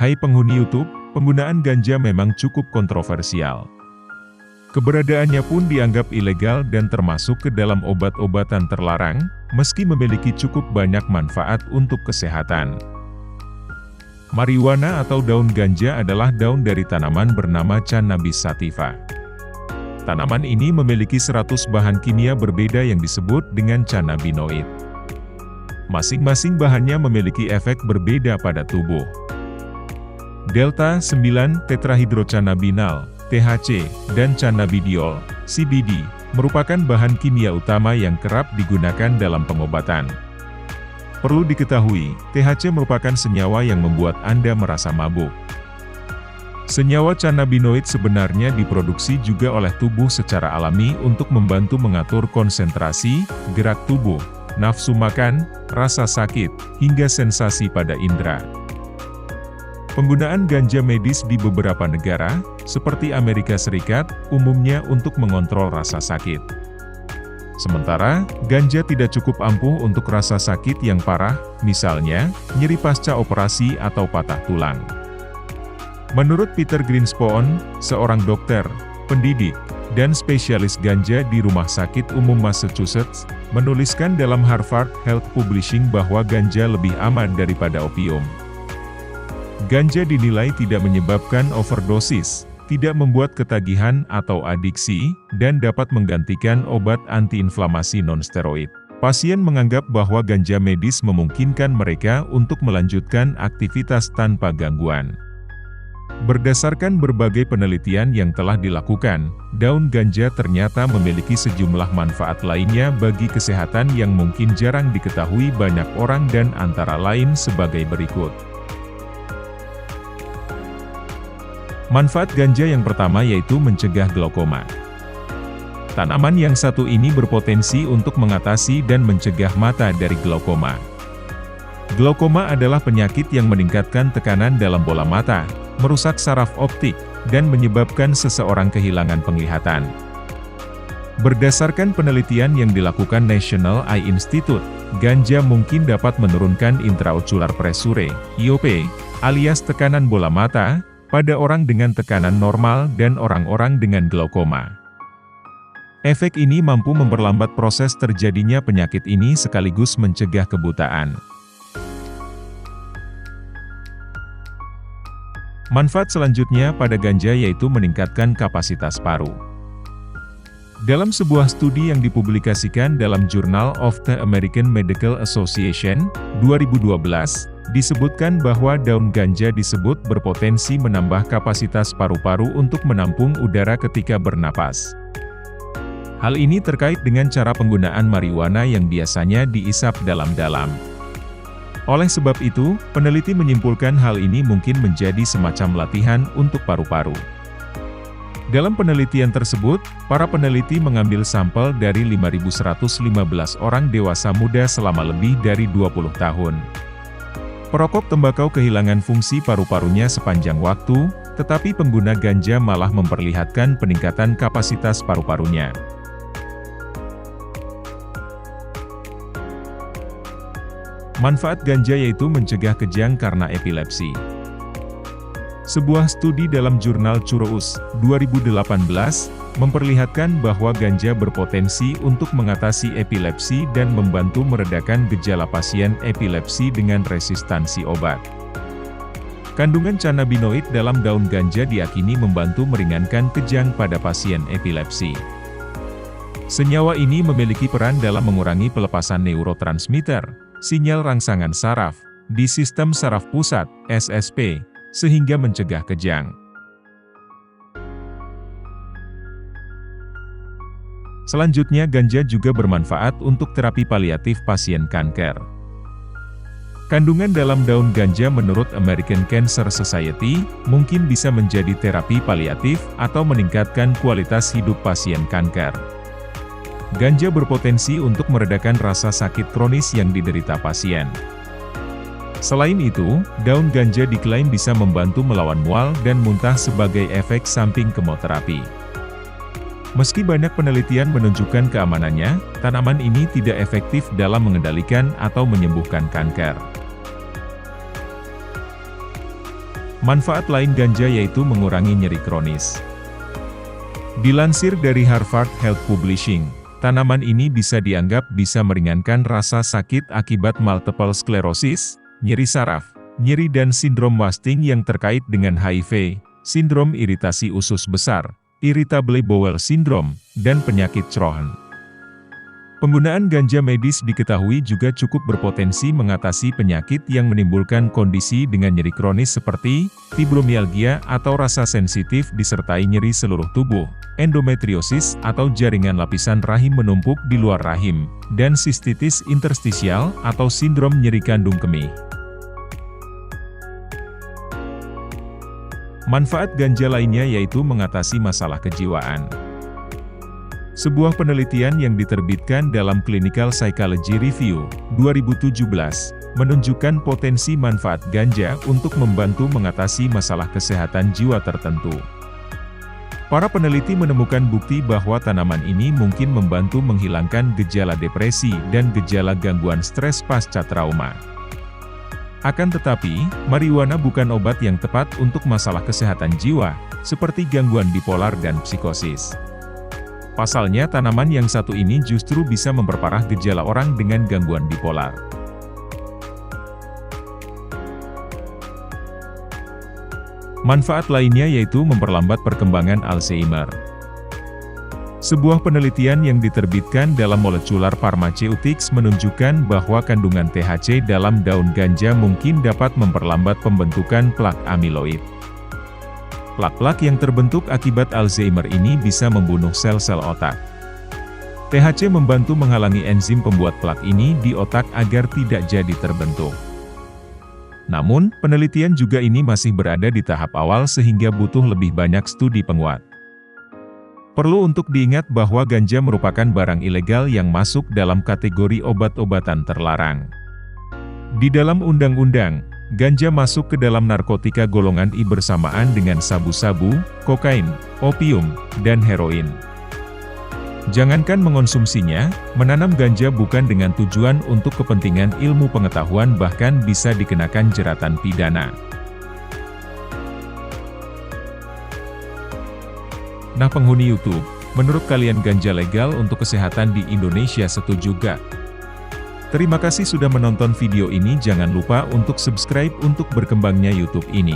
Hai penghuni YouTube, penggunaan ganja memang cukup kontroversial. Keberadaannya pun dianggap ilegal dan termasuk ke dalam obat-obatan terlarang, meski memiliki cukup banyak manfaat untuk kesehatan. Marijuana atau daun ganja adalah daun dari tanaman bernama Cannabis sativa. Tanaman ini memiliki 100 bahan kimia berbeda yang disebut dengan cannabinoid. Masing-masing bahannya memiliki efek berbeda pada tubuh. Delta-9-tetrahydrocannabinol, THC, dan cannabidiol, CBD, merupakan bahan kimia utama yang kerap digunakan dalam pengobatan. Perlu diketahui, THC merupakan senyawa yang membuat Anda merasa mabuk. Senyawa cannabinoid sebenarnya diproduksi juga oleh tubuh secara alami untuk membantu mengatur konsentrasi, gerak tubuh, nafsu makan, rasa sakit, hingga sensasi pada indera. Penggunaan ganja medis di beberapa negara, seperti Amerika Serikat, umumnya untuk mengontrol rasa sakit. Sementara, ganja tidak cukup ampuh untuk rasa sakit yang parah, misalnya, nyeri pasca operasi atau patah tulang. Menurut Peter Grinspoon, seorang dokter, pendidik, dan spesialis ganja di Rumah Sakit Umum Massachusetts, menuliskan dalam Harvard Health Publishing bahwa ganja lebih aman daripada opium. Ganja dinilai tidak menyebabkan overdosis, tidak membuat ketagihan atau adiksi, dan dapat menggantikan obat antiinflamasi non-steroid. Pasien menganggap bahwa ganja medis memungkinkan mereka untuk melanjutkan aktivitas tanpa gangguan. Berdasarkan berbagai penelitian yang telah dilakukan, daun ganja ternyata memiliki sejumlah manfaat lainnya bagi kesehatan yang mungkin jarang diketahui banyak orang dan antara lain sebagai berikut. Manfaat ganja yang pertama yaitu mencegah glaukoma. Tanaman yang satu ini berpotensi untuk mengatasi dan mencegah mata dari glaukoma. Glaukoma adalah penyakit yang meningkatkan tekanan dalam bola mata, merusak saraf optik, dan menyebabkan seseorang kehilangan penglihatan. Berdasarkan penelitian yang dilakukan National Eye Institute, ganja mungkin dapat menurunkan intraocular pressure, IOP, alias tekanan bola mata, pada orang dengan tekanan normal dan orang-orang dengan glaukoma. Efek ini mampu memperlambat proses terjadinya penyakit ini sekaligus mencegah kebutaan. Manfaat selanjutnya pada ganja yaitu meningkatkan kapasitas paru. Dalam sebuah studi yang dipublikasikan dalam Journal of the American Medical Association, 2012, disebutkan bahwa daun ganja disebut berpotensi menambah kapasitas paru-paru untuk menampung udara ketika bernapas. Hal ini terkait dengan cara penggunaan marijuana yang biasanya diisap dalam-dalam. Oleh sebab itu, peneliti menyimpulkan hal ini mungkin menjadi semacam latihan untuk paru-paru. Dalam penelitian tersebut, para peneliti mengambil sampel dari 5.115 orang dewasa muda selama lebih dari 20 tahun. Perokok tembakau kehilangan fungsi paru-parunya sepanjang waktu, tetapi pengguna ganja malah memperlihatkan peningkatan kapasitas paru-parunya. Manfaat ganja yaitu mencegah kejang karena epilepsi. Sebuah studi dalam jurnal Cureus, 2018, memperlihatkan bahwa ganja berpotensi untuk mengatasi epilepsi dan membantu meredakan gejala pasien epilepsi dengan resistansi obat. Kandungan cannabinoid dalam daun ganja diyakini membantu meringankan kejang pada pasien epilepsi. Senyawa ini memiliki peran dalam mengurangi pelepasan neurotransmitter, sinyal rangsangan saraf, di sistem saraf pusat, SSP, sehingga mencegah kejang. Selanjutnya ganja juga bermanfaat untuk terapi paliatif pasien kanker. Kandungan dalam daun ganja menurut American Cancer Society, mungkin bisa menjadi terapi paliatif atau meningkatkan kualitas hidup pasien kanker. Ganja berpotensi untuk meredakan rasa sakit kronis yang diderita pasien. Selain itu, daun ganja diklaim bisa membantu melawan mual dan muntah sebagai efek samping kemoterapi. Meski banyak penelitian menunjukkan keamanannya, tanaman ini tidak efektif dalam mengendalikan atau menyembuhkan kanker. Manfaat lain ganja yaitu mengurangi nyeri kronis. Dilansir dari Harvard Health Publishing, tanaman ini bisa dianggap bisa meringankan rasa sakit akibat multiple sclerosis, nyeri saraf, nyeri dan sindrom wasting yang terkait dengan HIV, sindrom iritasi usus besar, irritable bowel syndrome, dan penyakit Crohn. Penggunaan ganja medis diketahui juga cukup berpotensi mengatasi penyakit yang menimbulkan kondisi dengan nyeri kronis seperti fibromialgia atau rasa sensitif disertai nyeri seluruh tubuh, endometriosis atau jaringan lapisan rahim menumpuk di luar rahim, dan sistitis interstisial atau sindrom nyeri kandung kemih. Manfaat ganja lainnya yaitu mengatasi masalah kejiwaan. Sebuah penelitian yang diterbitkan dalam Clinical Psychology Review 2017 menunjukkan potensi manfaat ganja untuk membantu mengatasi masalah kesehatan jiwa tertentu. Para peneliti menemukan bukti bahwa tanaman ini mungkin membantu menghilangkan gejala depresi dan gejala gangguan stres pasca trauma. Akan tetapi, marijuana bukan obat yang tepat untuk masalah kesehatan jiwa, seperti gangguan bipolar dan psikosis. Pasalnya tanaman yang satu ini justru bisa memperparah gejala orang dengan gangguan bipolar. Manfaat lainnya yaitu memperlambat perkembangan Alzheimer. Sebuah penelitian yang diterbitkan dalam Molecular Pharmaceutics menunjukkan bahwa kandungan THC dalam daun ganja mungkin dapat memperlambat pembentukan plak amiloid. Plak-plak yang terbentuk akibat Alzheimer ini bisa membunuh sel-sel otak. THC membantu menghalangi enzim pembuat plak ini di otak agar tidak jadi terbentuk. Namun, penelitian juga ini masih berada di tahap awal sehingga butuh lebih banyak studi penguat. Perlu untuk diingat bahwa ganja merupakan barang ilegal yang masuk dalam kategori obat-obatan terlarang. Di dalam undang-undang, ganja masuk ke dalam narkotika golongan I bersamaan dengan sabu-sabu, kokain, opium, dan heroin. Jangankan mengonsumsinya, menanam ganja bukan dengan tujuan untuk kepentingan ilmu pengetahuan bahkan bisa dikenakan jeratan pidana. Nah penghuni YouTube, menurut kalian ganja legal untuk kesehatan di Indonesia setuju gak? Terima kasih sudah menonton video ini, jangan lupa untuk subscribe untuk berkembangnya YouTube ini.